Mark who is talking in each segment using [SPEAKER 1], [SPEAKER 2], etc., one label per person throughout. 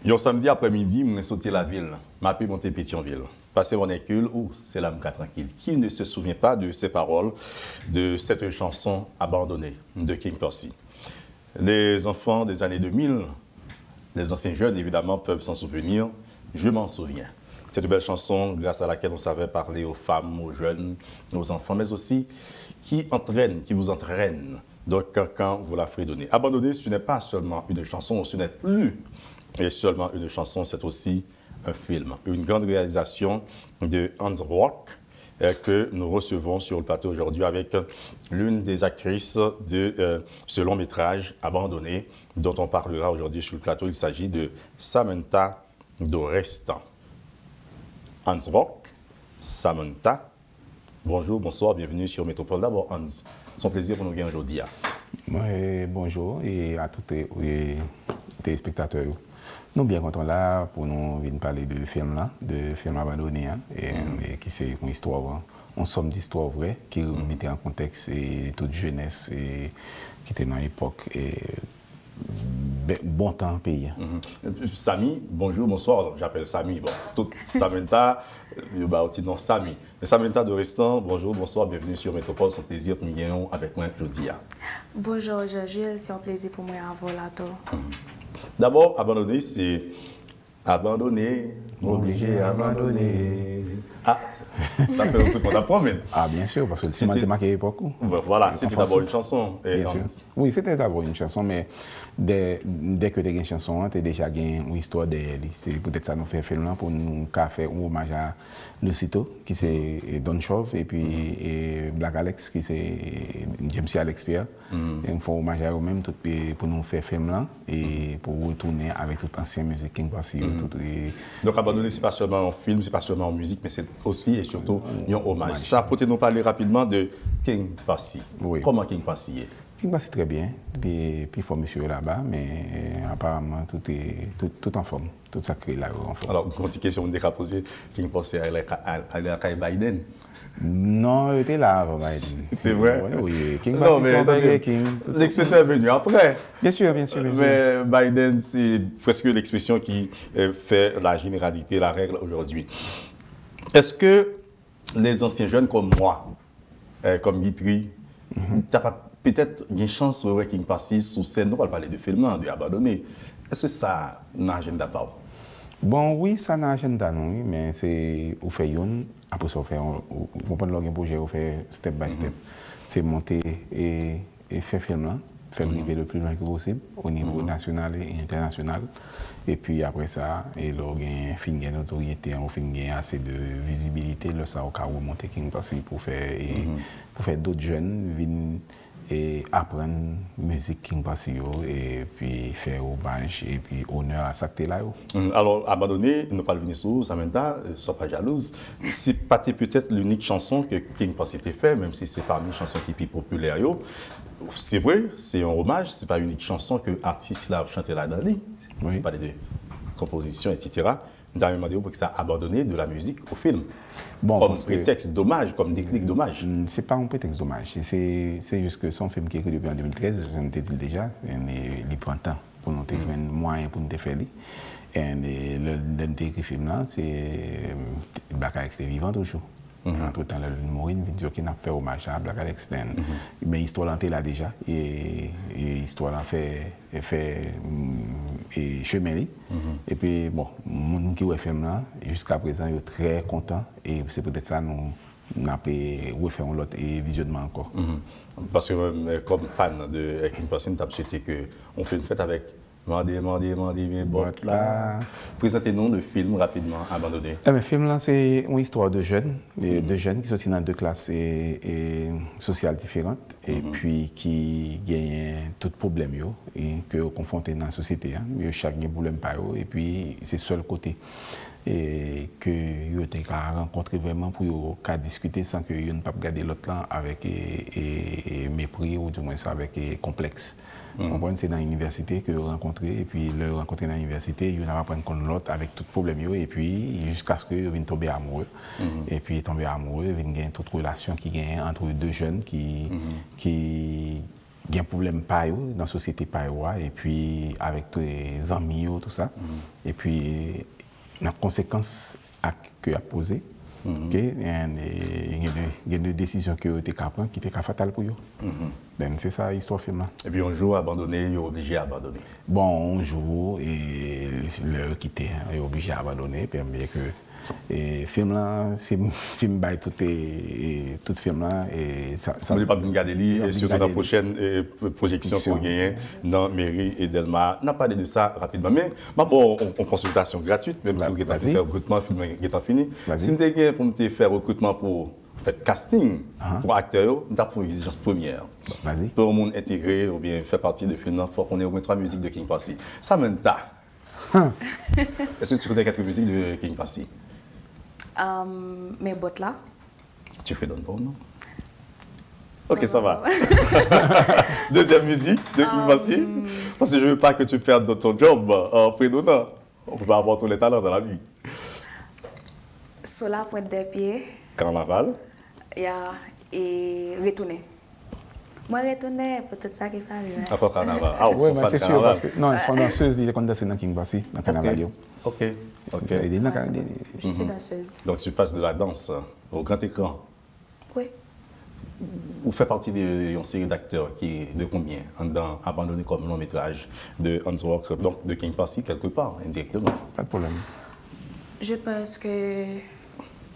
[SPEAKER 1] Un samedi après-midi, je suis sauté la ville, je monté Pétionville. Passer mon écule, c'est là que tranquille. Qui ne se souvient pas de ces paroles, de cette chanson abandonnée de King Percy? Les enfants des années 2000, les anciens jeunes évidemment peuvent s'en souvenir. Je m'en souviens. Cette belle chanson grâce à laquelle on savait parler aux femmes, aux jeunes, aux enfants, mais aussi qui vous entraîne. Donc quand vous la fredonnez. Abandonner, ce n'est pas seulement une chanson, ce n'est plus seulement une chanson, c'est aussi un film. Une grande réalisation de Hans Brock que nous recevons sur le plateau aujourd'hui avec l'une des actrices de ce long métrage Abandonné dont on parlera aujourd'hui sur le plateau. Il s'agit de Samantha Dorestan. Hans Brock, Samantha, bonjour, bonsoir, bienvenue sur Métropole. D'abord Hans, c'est un plaisir pour nous gagner aujourd'hui.
[SPEAKER 2] Bonjour et à tous les téléspectateurs. Nous sommes bien contents là pour nous venir parler de film abandonné, et qui c'est une histoire, une somme d'histoires vraies qui mettait en contexte toute jeunesse et qui était dans l'époque bon temps pays.
[SPEAKER 1] Samy, bonjour, bonsoir. J'appelle Samy. Bon, tout Samantha, aussi non Samy. Mais Samantha Dorestan, bonjour, bonsoir, bienvenue sur Métropole. C'est un plaisir pour nous avec moi aujourd'hui.
[SPEAKER 3] Bonjour, Jules, c'est un plaisir pour moi à vous là.
[SPEAKER 1] D'abord, abandonner, c'est abandonner, m'obliger à abandonner. Ah, ça fait un peu qu'on apprend même.
[SPEAKER 2] Ah, bien sûr, parce que c'est marqué à l'époque.
[SPEAKER 1] Voilà, c'était d'abord une chanson.
[SPEAKER 2] Oui, c'était d'abord une chanson, mais dès que tu as une chanson, tu as déjà une histoire derrière. C'est peut-être ça nous fait film là pour nous faire un hommage à Lucito, qui c'est Don Chauve, et puis Black Alex, qui c'est James C. Alex Pierre. On fait hommage à eux-mêmes pour nous faire film là et pour retourner avec toute ancienne musique King Percy.
[SPEAKER 1] Donc, abandonner, ce n'est pas seulement en film, ce n'est pas seulement en musique, mais c'est aussi et surtout un hommage. Ça, peut-être nous parler rapidement de King Percy.
[SPEAKER 2] Oui.
[SPEAKER 1] Comment King Percy est?
[SPEAKER 2] King Percy très bien, puis il faut monsieur là-bas, mais apparemment tout en forme, tout ça crée là en forme.
[SPEAKER 1] Alors, une petite question que je poser, King Percy est à Biden?
[SPEAKER 2] Non, il était là avant Biden.
[SPEAKER 1] C'est vrai?
[SPEAKER 2] Oui, King
[SPEAKER 1] non,
[SPEAKER 2] Percy,
[SPEAKER 1] mais l'expression est venue après.
[SPEAKER 2] Bien sûr.
[SPEAKER 1] Mais Biden, c'est presque l'expression qui fait la généralité, la règle aujourd'hui. Est-ce que les anciens jeunes comme moi, comme Guitry, t'as pas peut-être une chance de King Percy sur scène, on va parler de film, de abandonner. Est-ce que ça a un agenda pas?
[SPEAKER 2] Bon, oui, ça a un agenda, oui, mais c'est au fait une, après ça, on prend le projet, on fait step by step. C'est monter et faire film là, faire arriver le plus loin que possible au niveau national et international. Et puis après ça, on a fin de notoriété, on a assez de visibilité, là, ça a remonté King Percy pour faire d'autres jeunes venir et apprendre musique King Percy et puis faire hommage et puis honneur à ça que là.
[SPEAKER 1] Alors, abandonné, ne pas venir sur Samantha, sois pas jalouse. C'est pas peut-être l'unique chanson que King Percy a fait, même si c'est parmi les chansons qui sont plus populaires. C'est vrai, c'est un hommage, c'est pas l'unique chanson que l'artiste a chanté là-dedans. Oui. Parler de composition, etc. Dans le moment que ça a abandonné de la musique au film. Bon, comme prétexte d'hommage, comme déclic d'hommage.
[SPEAKER 2] C'est pas un prétexte d'hommage. C'est juste que son film qui est écrit depuis en 2013, je t'ai dit déjà, il prend temps pour nous jouer un moyen pour nous faire. Et le écrit film là, c'est Black Alex est vivant toujours. Entre-temps, le Mourine vient dire qu'il a fait hommage à Black Alex. Mais l'histoire là déjà, et l'histoire là fait chemin. Et puis, bon, les gens qui ont fait là, jusqu'à présent, ils sont très contents. Et c'est peut-être ça nous refaire un autre visionnement encore.
[SPEAKER 1] Parce que, comme fan de King Percy, tu as souhaité qu'on fait une fête avec Mandé, mes bottes là. Présentez-nous le film rapidement, Abandonné.
[SPEAKER 2] Le film là, c'est une histoire de jeunes, qui sont dans deux classes sociales différentes et puis qui gagnent tout problème et que confrontés dans la société. Chaque problème pas et puis c'est seul côté. Et que ils ont rencontré vraiment pour discuter sans que ils ne pas regarder l'autre là avec mépris ou du moins ça avec complexe. C'est dans l'université que vous rencontrez et puis le rencontrer dans l'université, ils vont apprendre contre l'autre avec tout problème et puis jusqu'à ce qu'ils viennent tomber amoureux. Et puis tomber amoureux, ils viennent gagner toute relation qui gagne entre deux jeunes qui il y a un problème pas dans la société pas et puis avec tous les amis tout ça et puis la conséquence que a posé il y a des décisions que tu as prises qui étaient fatales pour eux. C'est ça l'histoire film là.
[SPEAKER 1] Et puis un jour abandonné, il est obligé à abandonner.
[SPEAKER 2] Bon, un jour et le quitter, il est obligé à abandonner permet que et film là si me bail tout film là et ça
[SPEAKER 1] on n'est pas bien garder lui et surtout dans la prochaine projection qu'on gagne dans mairie et Delma n'a parlé de ça rapidement mais bon en consultation gratuite même si vous avez fait recrutement film est fini si vous avez pour me faire recrutement pour faire casting pour acteurs nous avons pour exigence première pour le monde intégrer ou bien faire partie de film il faut qu'on ait au moins 3 musiques de King Passy ça mène ta est-ce que tu connais quelques musiques de King Passy?
[SPEAKER 3] Mes bottes là.
[SPEAKER 1] Tu fais donne pour non? Ok, ça va. Deuxième musique de King Passy. Parce que je ne veux pas que tu perdes ton job en prédonnant. On peut pas avoir tous les talents dans la vie.
[SPEAKER 3] Sur la pointe des pieds.
[SPEAKER 1] Carnaval.
[SPEAKER 3] Et retourner. Moi, retourner pour tout ça qui fait.
[SPEAKER 1] Encore carnaval. Ah,
[SPEAKER 2] oui, mais c'est sûr parce que non, ils sont danseuses, ils sont danseuses dans King Passy, dans carnaval.
[SPEAKER 1] Ok.
[SPEAKER 3] Je suis danseuse.
[SPEAKER 1] Donc tu passes de la danse au grand écran.
[SPEAKER 3] Oui.
[SPEAKER 1] Vous faites partie d'une série d'acteurs qui est de combien dans Abandonné comme long métrage de Hans Walker, donc de King Passy quelque part indirectement.
[SPEAKER 2] Pas de problème.
[SPEAKER 3] Je pense que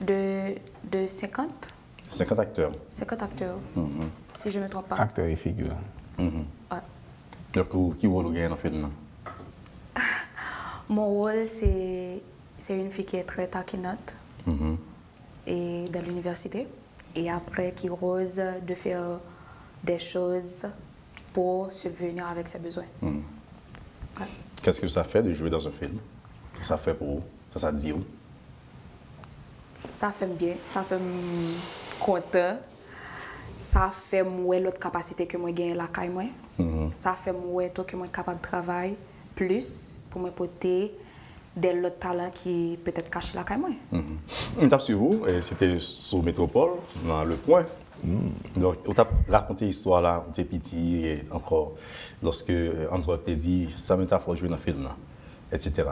[SPEAKER 3] de 50.
[SPEAKER 1] 50 acteurs.
[SPEAKER 3] 50 acteurs, si je ne me trompe pas.
[SPEAKER 2] Acteurs et figures.
[SPEAKER 3] Ouais.
[SPEAKER 1] Donc, qui rôle vous gagnez dans le film?
[SPEAKER 3] Mon rôle, c'est une fille qui est très taquinante et dans l'université. Et après, qui rose de faire des choses pour subvenir avec ses besoins. Okay.
[SPEAKER 1] Qu'est-ce que ça fait de jouer dans un film? Qu'est-ce que ça fait pour vous? Ça dit où?
[SPEAKER 3] Ça fait bien, ça fait content. Ça fait moi l'autre capacité que moi gagne la caille moi. Ça fait moi tout que moi capable de travailler plus pour me porter des autres talents qui peut-être cachent la caille moi.
[SPEAKER 1] Une tape sur vous, c'était sur Métropole, dans Le Point. Donc, on t'a raconté l'histoire là, on était petit et encore, lorsque Andrew t'a dit, ça m'a fait jouer dans le film là, etc.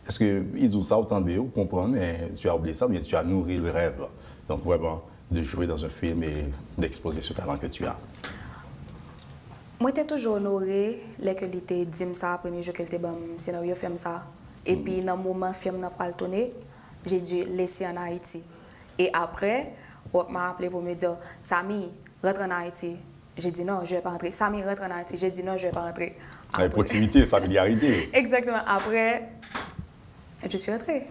[SPEAKER 1] Est-ce qu'ils disent ça autant de vous comprendre, mais tu as oublié ça, mais tu as nourri le rêve. Donc, vraiment, de jouer dans un film et d'exposer ce talent que tu as.
[SPEAKER 3] Moi, j'ai toujours honoré les qualités de ça, premier jour qu'elle était bon, scénario film ça. Et puis, dans le moment où le film n'a pas le tourné, j'ai dû laisser en Haïti. Et après, on m'a appelé pour me dire, Samy, rentre en Haïti. J'ai dit non, je ne vais pas rentrer. Samy, rentre en Haïti. J'ai dit non, je ne vais pas rentrer.
[SPEAKER 1] Avec proximité, familiarité.
[SPEAKER 3] Exactement. Après, je suis rentrée.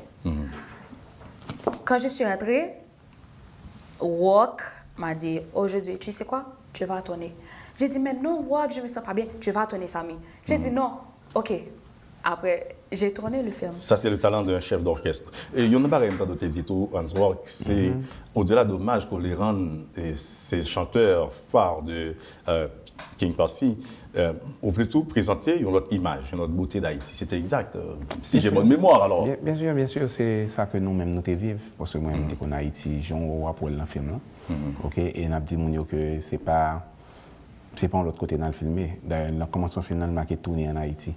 [SPEAKER 3] Quand je suis rentrée, Rock m'a dit, aujourd'hui, tu sais quoi, tu vas tourner. J'ai dit, mais non, Rock, je ne me sens pas bien, tu vas tourner, Samy. J'ai dit non, ok. Après, j'ai tourné le film. Ça,
[SPEAKER 1] c'est le talent d'un chef d'orchestre. Et il y en a pas rien de dit tout, Hans Walker, c'est au-delà d'hommage qu'on les rende, ces chanteurs phares de King Passy, on voulait tout présenter une autre image, une autre beauté d'Haïti. C'était exact. Si j'ai bonne mémoire, alors.
[SPEAKER 2] Bien sûr, c'est ça que nous-mêmes nous vivons. Parce que moi-même, qu'on Haïti, j'ai un rapport dans le film. Et on a dit que c'est pas l'autre côté dans le film. D'ailleurs, le commencement final marqué tourner en Haïti.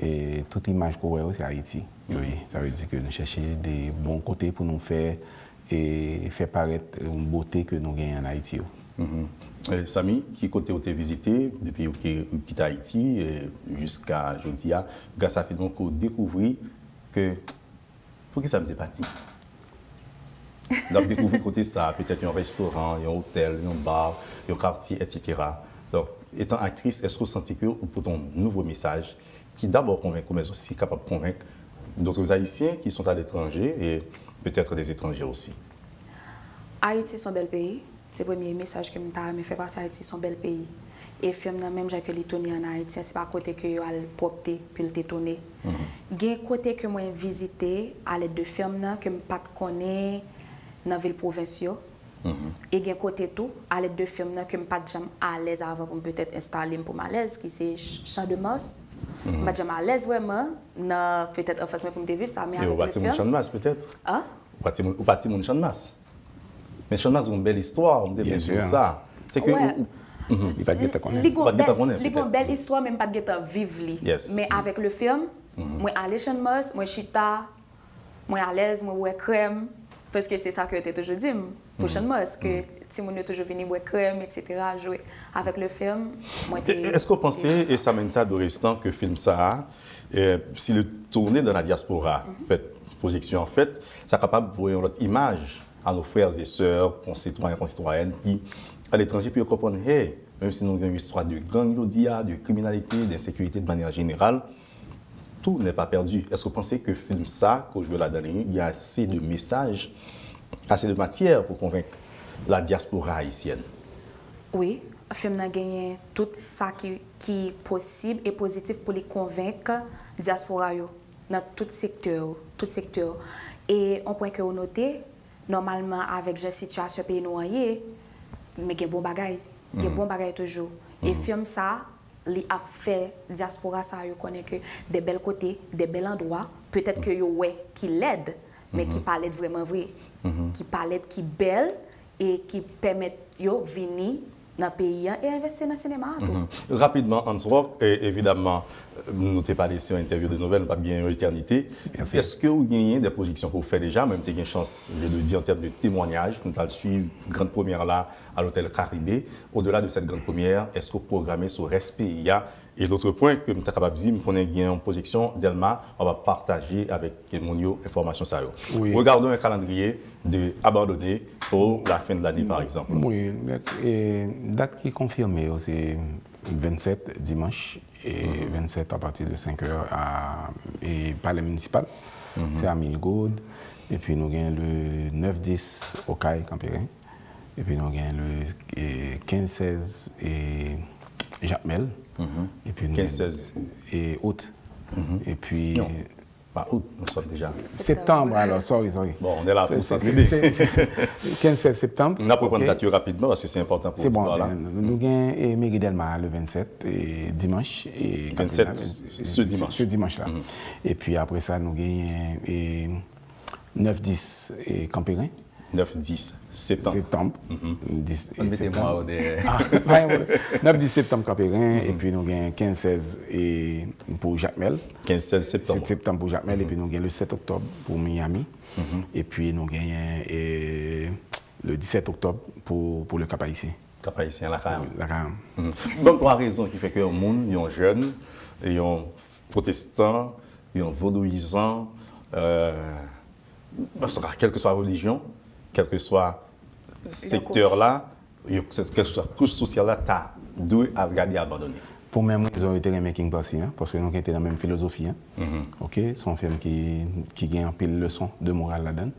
[SPEAKER 2] Et toute image qu'on voit, c'est Haïti. Oui, ça veut dire que nous cherchons des bons côtés pour nous faire paraître une beauté que nous gagnons en Haïti.
[SPEAKER 1] Samy, qui côté où tu as visité depuis que tu as Haïti jusqu'à aujourd'hui, grâce à film qu'on découvrit que pour qui ça me départit. Donc découvrir côté ça, peut-être un restaurant, un hôtel, un bar, un quartier, etc. Donc, étant actrice, est-ce que vous sentez que pour ton nouveau message, qui d'abord convainc, mais aussi capable de convaincre d'autres Haïtiens qui sont à l'étranger et peut-être des étrangers aussi?
[SPEAKER 3] Haïti, c'est un bel pays. C'est le premier message que je me fait passer à Haïti, c'est un bel pays. Et film, même j'ai que les tourner en Haïti, c'est pas côté que a propté puis le tourner. Il y a un côté que moi visité à l'aide de film que je pas connais dans la ville provinciale. Et il y a un côté tout à l'aide de film que je pas jamais à l'aise avant pour peut-être installer pour ma l'aise qui c'est Champ de Mars. Je pas jamais à l'aise vraiment peut-être en face pour me vivre ça mais avec le film.
[SPEAKER 1] Champ de Mars peut-être.
[SPEAKER 3] Hein?
[SPEAKER 1] Ou parti mon Champ de Mars. Mais Champ de Mars a une belle histoire, on dit bien sûr ça. C'est que
[SPEAKER 2] Il va te connaître.
[SPEAKER 3] Il y a une belle histoire, même pas de vivre. Mais avec le film, moi, à l'échelle Moss, moi, chita, moi, à l'aise, moi, ouais, crème. Parce que c'est ça que tu as toujours dit, prochainement, est-ce que si on est toujours venu boire crème, etc., jouer avec le film, moi,
[SPEAKER 1] est-ce que vous pensez, et Samantha Dorestan, que le film ça, si le tourné dans la diaspora, fait projection en fait, ça est capable de voir notre image à nos frères et sœurs, concitoyens, concitoyennes, qui à l'étranger, puis comprendre, hey, même si nous avons une histoire de gang, de criminalité, d'insécurité de manière générale, tout n'est pas perdu. Est-ce que vous pensez que le film ça, que je veux la donner, il y a assez de messages, assez de matière pour convaincre la diaspora haïtienne?
[SPEAKER 3] Oui, le film a gagné tout ça qui est possible et positif pour les convaincre la diaspora dans tout secteur. Et un point que vous notez, normalement, avec la situation pays noyé, mais il y a bon bagaille. Il y a bon bagaille toujours. Et le film ça, il a fait diaspora ça, yo connaît que des belles côtés, des bels endroits, peut-être que yo ouais qui l'aide, mais qui parlait vraiment vrai, qui parlait qui belle et qui permet yo venir dans le pays et investir dans le cinéma.
[SPEAKER 1] Rapidement, Hans Rock, évidemment, nous n'avons pas laissé une interview de nouvelles, pas bien une éternité. Est-ce que vous gagnez des projections que vous faites déjà, même si vous avez une chance, je le dis en termes de témoignage, nous allons suivre une grande première là à l'hôtel Caribé. Au-delà de cette grande première, est-ce que vous programmez sur RESPIA? Et l'autre point que nous sommes capables de dire, qu'on a une projection d'Elma, on va partager avec mon information. Oui. Regardons un calendrier de abandonné pour la fin de l'année, par exemple.
[SPEAKER 2] Oui, et date qui est confirmée, c'est 27 dimanche et 27 à partir de 5h à Palais municipal. C'est à Minigode. Et puis nous avons le 9-10 au CAI Campérin. Et puis nous avons le 15-16 et Jacmel. Et puis
[SPEAKER 1] 15-16
[SPEAKER 2] et août. Et puis.
[SPEAKER 1] Non, pas août, nous sommes déjà.
[SPEAKER 2] Septembre, alors, sorry.
[SPEAKER 1] Bon, on est là pour s'entraider.
[SPEAKER 2] 15-16 septembre.
[SPEAKER 1] On a pour prendre date rapidement parce que c'est important pour
[SPEAKER 2] c'est bon, là. Nous avons Mairie Delma le 27 et dimanche. Et
[SPEAKER 1] 27, ce dimanche.
[SPEAKER 2] Ce dimanche-là. Et puis après ça, nous avons 9-10 et Campérin.
[SPEAKER 1] 9-10 septembre.
[SPEAKER 2] Mettez-moi au 9-10 septembre Campérin, et puis nous avons 15-16 pour Jacmel.
[SPEAKER 1] 15-16 septembre.
[SPEAKER 2] Septembre pour Jacmel, et puis nous avons le 7 octobre pour Miami. Et puis nous avons le 17 octobre pour le Cap-Haïtien.
[SPEAKER 1] Cap-Haïtien, la Carame.
[SPEAKER 2] La Carame.
[SPEAKER 1] Donc, trois raisons qui font que les gens, ils sont jeunes, ils sont protestants, ils sont vaudouisants, quelle que soit la religion, quel que soit secteur là, quelle que soit la couche sociale là, tu as dû regarder abandonné.
[SPEAKER 2] Pour même ils ont été making passé, parce que nous avons été dans la même philosophie. Ok, c'est un film qui a un pile leçon de morale là-dedans.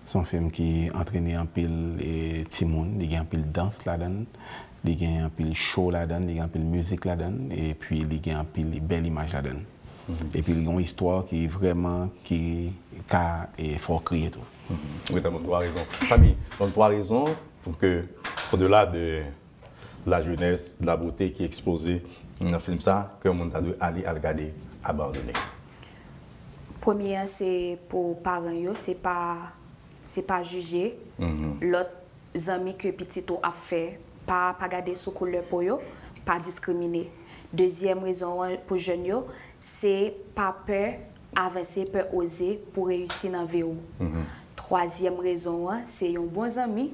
[SPEAKER 2] C'est un film qui entraîné un pile timoun, il y a un pile danse là-dedans, il y a un pile show là-dedans, il y a un pile musique là-dedans, et puis il y a un pile belle image là-dedans. Et puis il y a une histoire qui est vraiment qui et fort crier tout.
[SPEAKER 1] Oui, tu as trois raisons. Samy, donc trois raisons pour que, au-delà de la jeunesse, de la beauté qui est exposée dans le film, ça, que le monde a dû aller à regarder, abandonner.
[SPEAKER 3] Première, c'est pour les parents, c'est pas juger. L'autre ami que petit a fait, pas garder sous couleur pour eux, pas discriminer. Deuxième raison pour les jeunes, c'est pas peur, avancer, peur oser pour réussir dans la vie. Troisième raison, c'est un bon ami.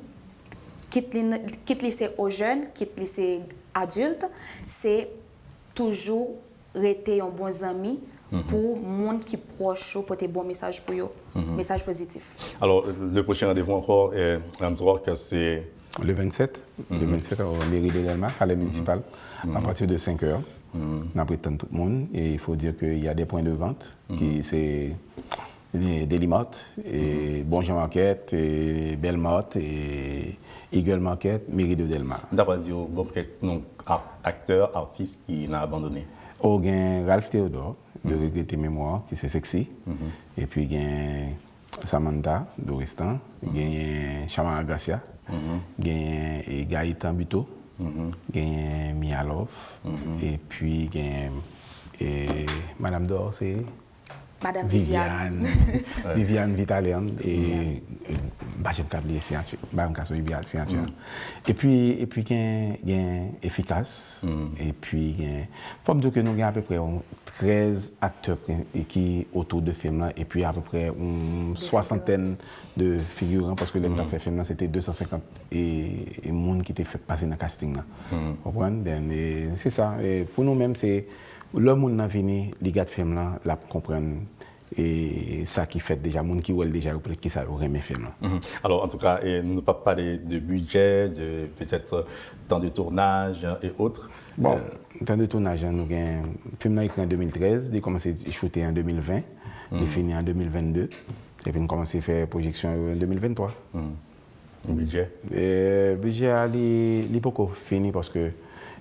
[SPEAKER 3] Quitte lycée aux jeunes, quitte lycée adultes, c'est toujours rester un bon ami pour le monde qui est proche, pour des bons messages pour eux, messages positifs.
[SPEAKER 1] Alors, le prochain rendez-vous encore, c'est
[SPEAKER 2] le 27, le 27 au mairie de Delma, palais municipal, à partir de 5h. On attend tout le monde et il faut dire qu'il y a des points de vente qui c'est Daily Mart, et Bon Jean Market, et Belle Mart, et Eagle Market, mairie de Delma.
[SPEAKER 1] D'après vous, bon, acteurs, artistes qui n'ont abandonné.
[SPEAKER 2] Il y a Ralph Théodore, de Regretter Mémoire, qui c'est sexy. Et puis il y a Samantha Dorestan, il y a Chamara Gracia, il y a Gaëtan Buto, il y a Mia Love, et puis il y a Madame Dor, c'est
[SPEAKER 3] Madame
[SPEAKER 2] Viviane Vitalian et j'aime oublier signature, signature. Et puis gain efficace et puis faut me dire que nous avons à peu près 13 acteurs qui autour de film là et puis à peu près une soixantaine de figurants parce que l'on a fait film là c'était 250 et monde qui étaient fait passer dans le casting là. Vous comprenez? C'est ça. Et pour nous même c'est le monde qui venu les gars de film là la comprendre et ça qui fait déjà monde qui veulent déjà qui ça aurait aimé film là.
[SPEAKER 1] Alors en tout cas nous ne pas parler de budget, de peut-être temps de tournage et autres.
[SPEAKER 2] Bon, temps de tournage nous gain film là écrit en 2013, il a commencé à shooter en 2020, il fini en 2022 et puis on commencé à faire projection en 2023.
[SPEAKER 1] Budget.
[SPEAKER 2] Budget il pas fini parce que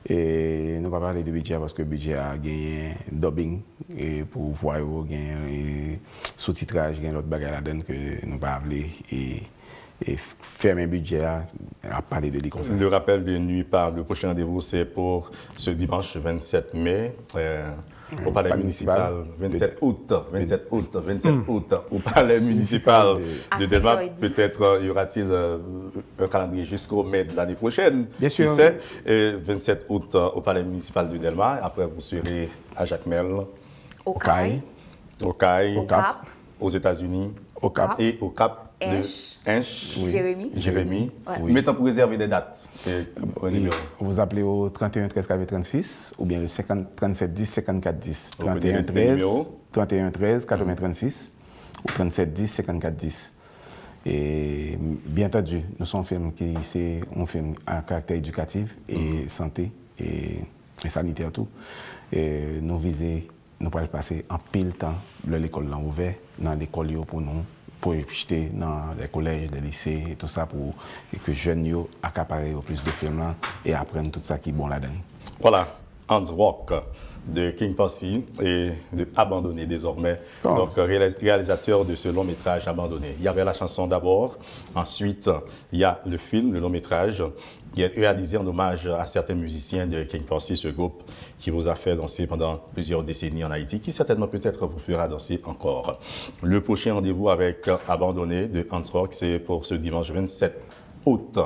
[SPEAKER 2] et nous pas parler de budget parce que le budget a gagné dubbing et pour voir gagner sous-titrage gagner l'autre bagarre là-dedans que nous pas appeler et fermer un budget à parler de l'école.
[SPEAKER 1] Le rappel de nuit par le prochain rendez-vous c'est pour ce dimanche 27 mai au palais municipal 27 août au palais municipal de Delma. Peut-être y aura-t-il un calendrier jusqu'au mai de l'année prochaine.
[SPEAKER 2] Bien sûr.
[SPEAKER 1] 27 août au palais municipal de Delma. Après vous serez à Jacmel,
[SPEAKER 3] au CAI,
[SPEAKER 1] au
[SPEAKER 3] Cap,
[SPEAKER 1] aux États-Unis,
[SPEAKER 2] au Cap
[SPEAKER 1] et au Cap.
[SPEAKER 3] Inch,
[SPEAKER 1] Jérémy.
[SPEAKER 3] Ouais.
[SPEAKER 1] Mettons pour réserver des dates.
[SPEAKER 2] Vous appelez au 31 13 36 ou bien le 37 10 54 10. 31 13 80 36 ou 37 10 54 10. Et bien entendu, nous sommes un film à caractère éducatif et santé et sanitaire tout. Et nous visons, nous pourrons passer en pile temps de l'école ouverte, dans l'école pour nous. Pour jeter dans les collèges, les lycées et tout ça pour que les jeunes accaparent plus de films là, et apprennent tout ça qui est bon là-dedans.
[SPEAKER 1] Voilà, Hans Rock de King Posse et de Abandonné désormais, donc réalisateur de ce long métrage Abandonné. Il y avait la chanson d'abord, ensuite il y a le film, le long métrage, qui est réalisé en hommage à certains musiciens de King Posse, ce groupe qui vous a fait danser pendant plusieurs décennies en Haïti, qui certainement peut-être vous fera danser encore. Le prochain rendez-vous avec Abandonné de Hans Rock, c'est pour ce dimanche 27 août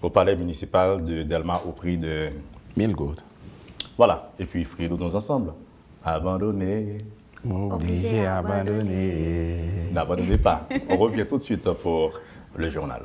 [SPEAKER 1] au palais municipal de Delma au prix de
[SPEAKER 2] 1000 gouttes.
[SPEAKER 1] Voilà, et puis frions-nous ensemble. Abandonné.
[SPEAKER 2] Obligé à abandonner.
[SPEAKER 1] N'abandonnez pas. On revient tout de suite pour le journal.